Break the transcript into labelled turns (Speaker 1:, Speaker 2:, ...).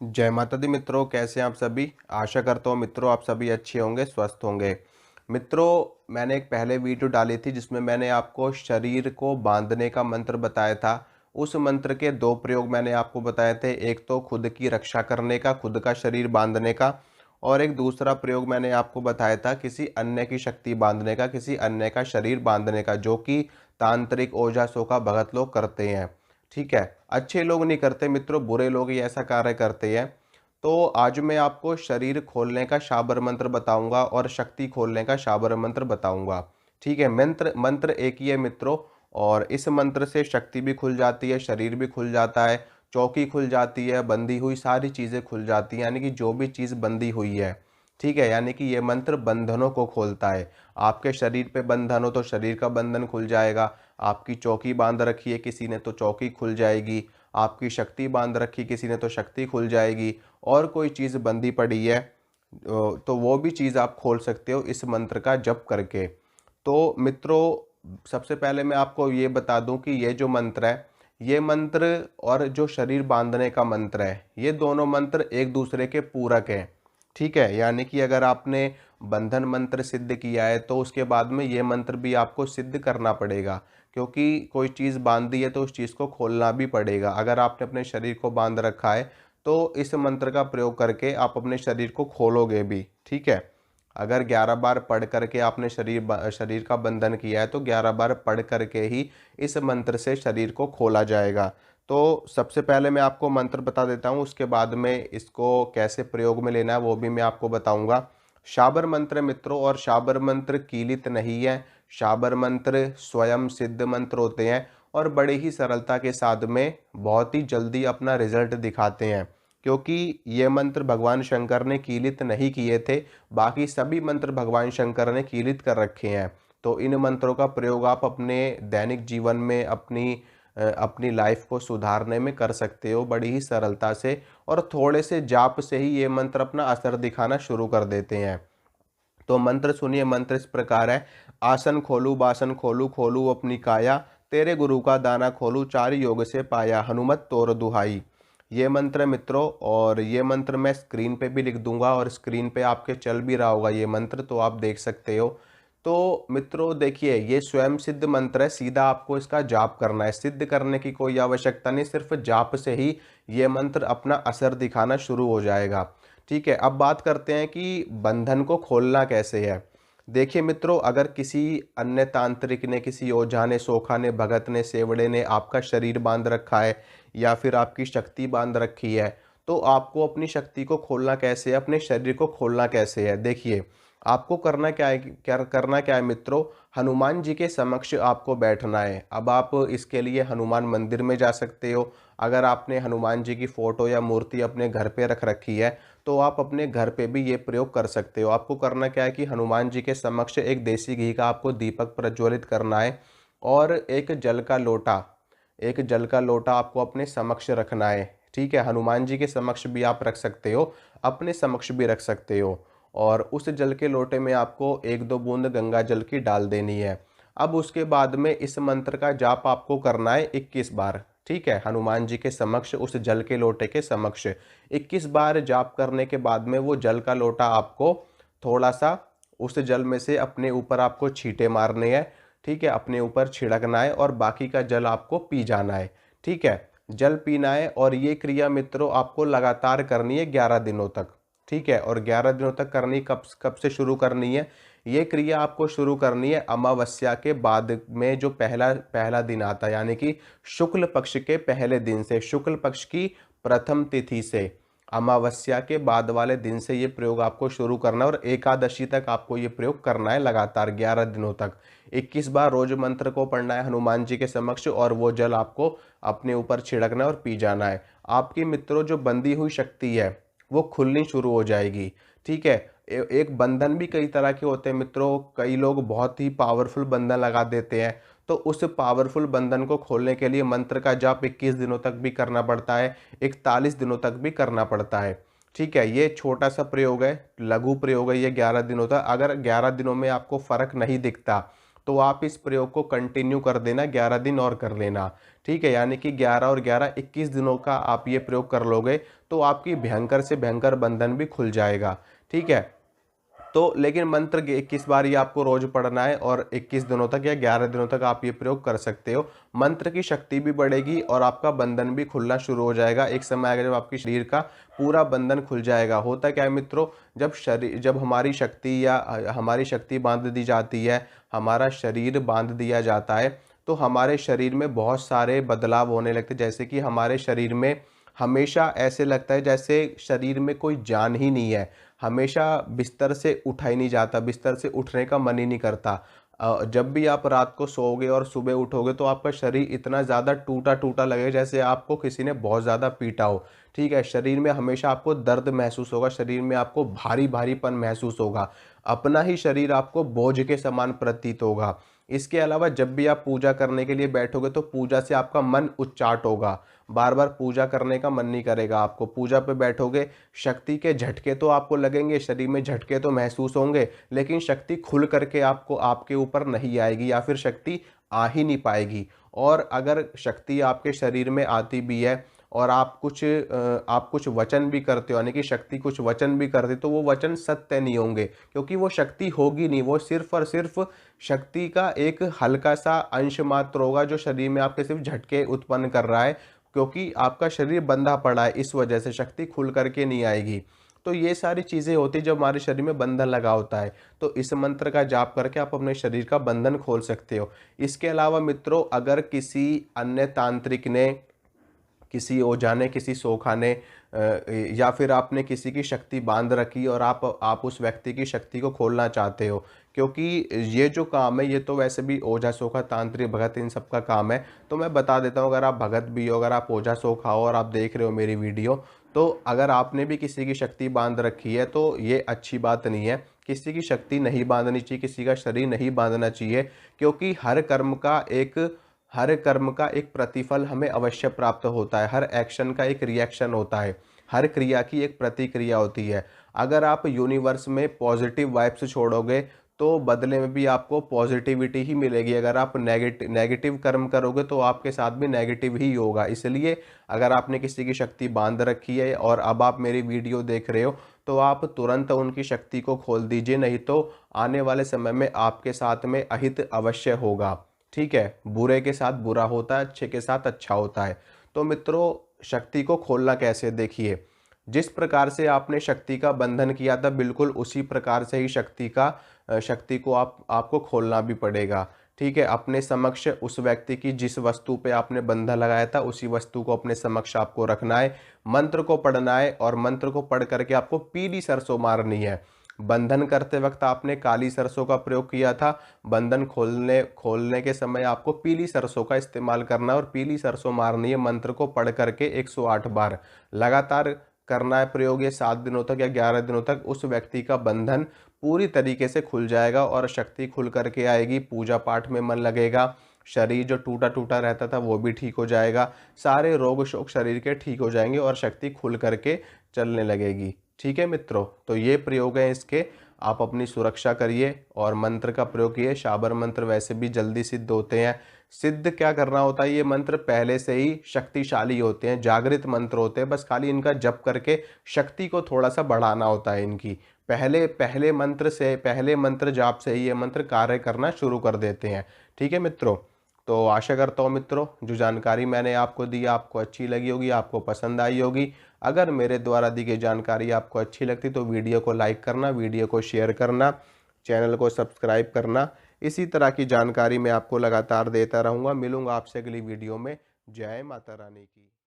Speaker 1: जय माता दी मित्रों, कैसे हैं आप सभी। आशा करता हूँ मित्रों आप सभी अच्छे होंगे, स्वस्थ होंगे। मित्रों, मैंने एक पहले वीडियो डाली थी जिसमें मैंने आपको शरीर को बांधने का मंत्र बताया था। उस मंत्र के दो प्रयोग मैंने आपको बताए थे, एक तो खुद की रक्षा करने का, खुद का शरीर बांधने का, और एक दूसरा प्रयोग मैंने आपको बताया था किसी अन्य की शक्ति बांधने का, किसी अन्य का शरीर बांधने का, जो कि तांत्रिक ओझासों का भगत लोग करते हैं। ठीक है, अच्छे लोग नहीं करते मित्रों, बुरे लोग ही ऐसा कार्य करते हैं। तो आज मैं आपको शरीर खोलने का शाबर मंत्र बताऊंगा और शक्ति खोलने का शाबर मंत्र बताऊंगा। ठीक है, मंत्र मंत्र एक ही है मित्रों, और इस मंत्र से शक्ति भी खुल जाती है, शरीर भी खुल जाता है, चौकी खुल जाती है, बंधी हुई सारी चीज़ें खुल जाती हैं, यानी कि जो भी चीज़ बंधी हुई है। ठीक है, यानी कि ये मंत्र बंधनों को खोलता है। आपके शरीर पे बंधन हो तो शरीर का बंधन खुल जाएगा। आपकी चौकी बांध रखी है किसी ने तो चौकी खुल जाएगी। आपकी शक्ति बांध रखी किसी ने तो शक्ति खुल जाएगी। और कोई चीज़ बंधी पड़ी है तो वो भी चीज़ आप खोल सकते हो इस मंत्र का जप करके। तो मित्रों, सबसे पहले मैं आपको ये बता दूं कि ये जो मंत्र है, ये मंत्र और जो शरीर बांधने का मंत्र है, ये दोनों मंत्र एक दूसरे के पूरक हैं। ठीक है, यानी कि अगर आपने बंधन मंत्र सिद्ध किया है तो उसके बाद में ये मंत्र भी आपको सिद्ध करना पड़ेगा, क्योंकि कोई चीज़ बांधी है तो उस चीज़ को खोलना भी पड़ेगा। अगर आपने अपने शरीर को बांध रखा है तो इस मंत्र का प्रयोग करके आप अपने शरीर को खोलोगे भी। ठीक है, अगर 11 बार पढ़ करके आपने शरीर का बंधन किया है तो 11 बार पढ़ करके ही इस मंत्र से शरीर को खोला जाएगा। तो सबसे पहले मैं आपको मंत्र बता देता हूँ, उसके बाद में इसको कैसे प्रयोग में लेना है वो भी मैं आपको बताऊंगा। शाबर मंत्र मित्रों, और शाबर मंत्र कीलित नहीं है। शाबर मंत्र स्वयं सिद्ध मंत्र होते हैं और बड़े ही सरलता के साथ में बहुत ही जल्दी अपना रिजल्ट दिखाते हैं, क्योंकि ये मंत्र भगवान शंकर ने कीलित नहीं किए थे। बाकी सभी मंत्र भगवान शंकर ने कीलित कर रखे हैं। तो इन मंत्रों का प्रयोग आप अपने दैनिक जीवन में अपनी लाइफ को सुधारने में कर सकते हो बड़ी ही सरलता से, और थोड़े से जाप से ही ये मंत्र अपना असर दिखाना शुरू कर देते हैं। तो मंत्र सुनिए, मंत्र इस प्रकार है। आसन खोलू बासन खोलू खोलू अपनी काया, तेरे गुरु का दाना खोलू चार योग से पाया, हनुमत तोर दुहाई। ये मंत्र है मित्रों, और ये मंत्र मैं स्क्रीन पे भी लिख दूंगा और स्क्रीन पे आपके चल भी रहा होगा ये मंत्र, तो आप देख सकते हो। तो मित्रों देखिए, ये स्वयं सिद्ध मंत्र है, सीधा आपको इसका जाप करना है, सिद्ध करने की कोई आवश्यकता नहीं, सिर्फ जाप से ही ये मंत्र अपना असर दिखाना शुरू हो जाएगा। ठीक है, अब बात करते हैं कि बंधन को खोलना कैसे है। देखिए मित्रों, अगर किसी अन्य तांत्रिक ने, किसी ओझा ने, सोखा ने, भगत ने, सेवड़े ने आपका शरीर बांध रखा है या फिर आपकी शक्ति बांध रखी है, तो आपको अपनी शक्ति को खोलना कैसे है, अपने शरीर को खोलना कैसे है। देखिए, आपको करना क्या है, करना क्या है मित्रों, हनुमान जी के समक्ष आपको बैठना है। अब आप इसके लिए हनुमान मंदिर में जा सकते हो। अगर आपने हनुमान जी की फोटो या मूर्ति अपने घर पे रख रखी है तो आप अपने घर पे भी ये प्रयोग कर सकते हो। आपको करना क्या है कि हनुमान जी के समक्ष एक देसी घी का आपको दीपक प्रज्वलित करना है, और एक जल का लोटा आपको अपने समक्ष रखना है। ठीक है, हनुमान जी के समक्ष भी आप रख सकते हो, अपने समक्ष भी रख सकते हो, और उस जल के लोटे में आपको एक दो बूंद गंगा जल की डाल देनी है। अब उसके बाद में इस मंत्र का जाप आपको करना है 21 बार। ठीक है, हनुमान जी के समक्ष उस जल के लोटे के समक्ष 21 बार जाप करने के बाद में वो जल का लोटा आपको थोड़ा सा उस जल में से अपने ऊपर आपको छींटे मारने हैं। ठीक है, अपने ऊपर छिड़कना है और बाकी का जल आपको पी जाना है। ठीक है, जल पीना है, और ये क्रिया मित्रों आपको लगातार करनी है 11 दिनों तक। ठीक है, और 11 दिनों तक करनी कब कब से शुरू करनी है, ये क्रिया आपको शुरू करनी है अमावस्या के बाद में, जो पहला पहला दिन आता है, यानी कि शुक्ल पक्ष के पहले दिन से, शुक्ल पक्ष की प्रथम तिथि से, अमावस्या के बाद वाले दिन से ये प्रयोग आपको शुरू करना है, और एकादशी तक आपको ये प्रयोग करना है लगातार 11 दिनों तक। 21 बार रोज मंत्र को पढ़ना है हनुमान जी के समक्ष, और वो जल आपको अपने ऊपर छिड़कना है और पी जाना है। आपकी मित्रों जो बंधी हुई शक्ति है वो खुलनी शुरू हो जाएगी। ठीक है, एक बंधन भी कई तरह के होते हैं मित्रों, कई लोग बहुत ही पावरफुल बंधन लगा देते हैं। तो उस पावरफुल बंधन को खोलने के लिए मंत्र का जाप 21 दिनों तक भी करना पड़ता है, 41 दिनों तक भी करना पड़ता है। ठीक है, ये छोटा सा प्रयोग है, लघु प्रयोग है ये 11 दिनों तक। अगर 11 दिनों में आपको फर्क नहीं दिखता तो आप इस प्रयोग को कंटिन्यू कर देना, 11 दिन और कर लेना। ठीक है, यानी कि 11 और 11 21 दिनों का आप ये प्रयोग कर लोगे तो आपकी भयंकर से भयंकर बंधन भी खुल जाएगा। ठीक है, तो लेकिन मंत्र 21 बार ये आपको रोज पढ़ना है और 21 दिनों तक या 11 दिनों तक आप ये प्रयोग कर सकते हो। मंत्र की शक्ति भी बढ़ेगी और आपका बंधन भी खुलना शुरू हो जाएगा। एक समय आएगा जब आपके शरीर का पूरा बंधन खुल जाएगा। होता क्या है मित्रों, जब हमारी शक्ति या हमारी शक्ति बांध दी जाती है, हमारा शरीर बांध दिया जाता है, तो हमारे शरीर में बहुत सारे बदलाव होने लगते हैं। जैसे कि हमारे शरीर में हमेशा ऐसे लगता है जैसे शरीर में कोई जान ही नहीं है, हमेशा बिस्तर से उठा ही नहीं जाता, बिस्तर से उठने का मन ही नहीं करता। जब भी आप रात को सोओगे और सुबह उठोगे तो आपका शरीर इतना ज़्यादा टूटा टूटा लगेगा जैसे आपको किसी ने बहुत ज़्यादा पीटा हो। ठीक है, शरीर में हमेशा आपको दर्द महसूस होगा, शरीर में आपको भारी भारीपन महसूस होगा, अपना ही शरीर आपको बोझ के समान प्रतीत होगा। इसके अलावा जब भी आप पूजा करने के लिए बैठोगे तो पूजा से आपका मन उच्चाट होगा, बार बार पूजा करने का मन नहीं करेगा आपको। पूजा पे बैठोगे, शक्ति के झटके तो आपको लगेंगे, शरीर में झटके तो महसूस होंगे, लेकिन शक्ति खुल करके आपको आपके ऊपर नहीं आएगी या फिर शक्ति आ ही नहीं पाएगी। और अगर शक्ति आपके शरीर में आती भी है और आप कुछ वचन भी करते हो, यानी कि शक्ति कुछ वचन भी करती, तो वो वचन सत्य नहीं होंगे, क्योंकि वो शक्ति होगी नहीं, वो सिर्फ और सिर्फ शक्ति का एक हल्का सा अंश मात्र होगा जो शरीर में आपके सिर्फ झटके उत्पन्न कर रहा है, क्योंकि आपका शरीर बंधा पड़ा है, इस वजह से शक्ति खुल करके नहीं आएगी। तो ये सारी चीज़ें होती जब हमारे शरीर में बंधन लगा होता है, तो इस मंत्र का जाप करके आप अपने शरीर का बंधन खोल सकते हो। इसके अलावा मित्रों, अगर किसी अन्य तांत्रिक ने, किसी ओझा ने, किसी सोखा ने या फिर आपने किसी की शक्ति बांध रखी और आप उस व्यक्ति की शक्ति को खोलना चाहते हो, क्योंकि ये जो काम है ये तो वैसे भी ओझा सोखा तांत्रिक भगत इन सब का काम है। तो मैं बता देता हूँ, अगर आप भगत भी हो, अगर आप ओझा सोखा हो और आप देख रहे हो मेरी वीडियो, तो अगर आपने भी किसी की शक्ति बांध रखी है तो ये अच्छी बात नहीं है। किसी की शक्ति नहीं बांधनी चाहिए, किसी का शरीर नहीं बांधना चाहिए, क्योंकि हर कर्म का एक प्रतिफल हमें अवश्य प्राप्त होता है, हर एक्शन का एक रिएक्शन होता है, हर क्रिया की एक प्रतिक्रिया होती है। अगर आप यूनिवर्स में पॉजिटिव वाइब्स छोड़ोगे तो बदले में भी आपको पॉजिटिविटी ही मिलेगी। अगर आप नेगेटिव कर्म करोगे तो आपके साथ भी नेगेटिव ही होगा। इसलिए अगर आपने किसी की शक्ति बांध रखी है और अब आप मेरी वीडियो देख रहे हो तो आप तुरंत उनकी शक्ति को खोल दीजिए, नहीं तो आने वाले समय में आपके साथ में अहित अवश्य होगा। ठीक है, बुरे के साथ बुरा होता है, अच्छे के साथ अच्छा होता है। तो मित्रों, शक्ति को खोलना कैसे, देखिए, जिस प्रकार से आपने शक्ति का बंधन किया था बिल्कुल उसी प्रकार से ही शक्ति को आपको खोलना भी पड़ेगा। ठीक है, अपने समक्ष उस व्यक्ति की जिस वस्तु पे आपने बंधन लगाया था उसी वस्तु को अपने समक्ष आपको रखना है, मंत्र को पढ़ना है और मंत्र को पढ़ करके आपको पीली सरसों मारनी है। बंधन करते वक्त आपने काली सरसों का प्रयोग किया था, बंधन खोलने के समय आपको पीली सरसों का इस्तेमाल करना है और पीली सरसों मारनी है। मंत्र को पढ़ करके 108 बार लगातार करना है प्रयोग, ये 7 दिनों तक या 11 दिनों तक। उस व्यक्ति का बंधन पूरी तरीके से खुल जाएगा और शक्ति खुल करके आएगी, पूजा पाठ में मन लगेगा, शरीर जो टूटा टूटा रहता था वो भी ठीक हो जाएगा, सारे रोग शोक शरीर के ठीक हो जाएंगे और शक्ति खुल करके चलने लगेगी। ठीक है मित्रों, तो ये प्रयोग है इसके, आप अपनी सुरक्षा करिए और मंत्र का प्रयोग किए। शाबर मंत्र वैसे भी जल्दी सिद्ध होते हैं। सिद्ध क्या करना होता है, ये मंत्र पहले से ही शक्तिशाली होते हैं, जागृत मंत्र होते हैं, बस खाली इनका जप करके शक्ति को थोड़ा सा बढ़ाना होता है इनकी। पहले मंत्र जाप से ही ये मंत्र कार्य करना शुरू कर देते हैं। ठीक है मित्रों, तो आशा करता हूँ मित्रों जो जानकारी मैंने आपको दी आपको अच्छी लगी होगी, आपको पसंद आई होगी। अगर मेरे द्वारा दी गई जानकारी आपको अच्छी लगती तो वीडियो को लाइक करना, वीडियो को शेयर करना, चैनल को सब्सक्राइब करना। इसी तरह की जानकारी मैं आपको लगातार देता रहूँगा। मिलूँगा आपसे अगली वीडियो में। जय माता रानी की।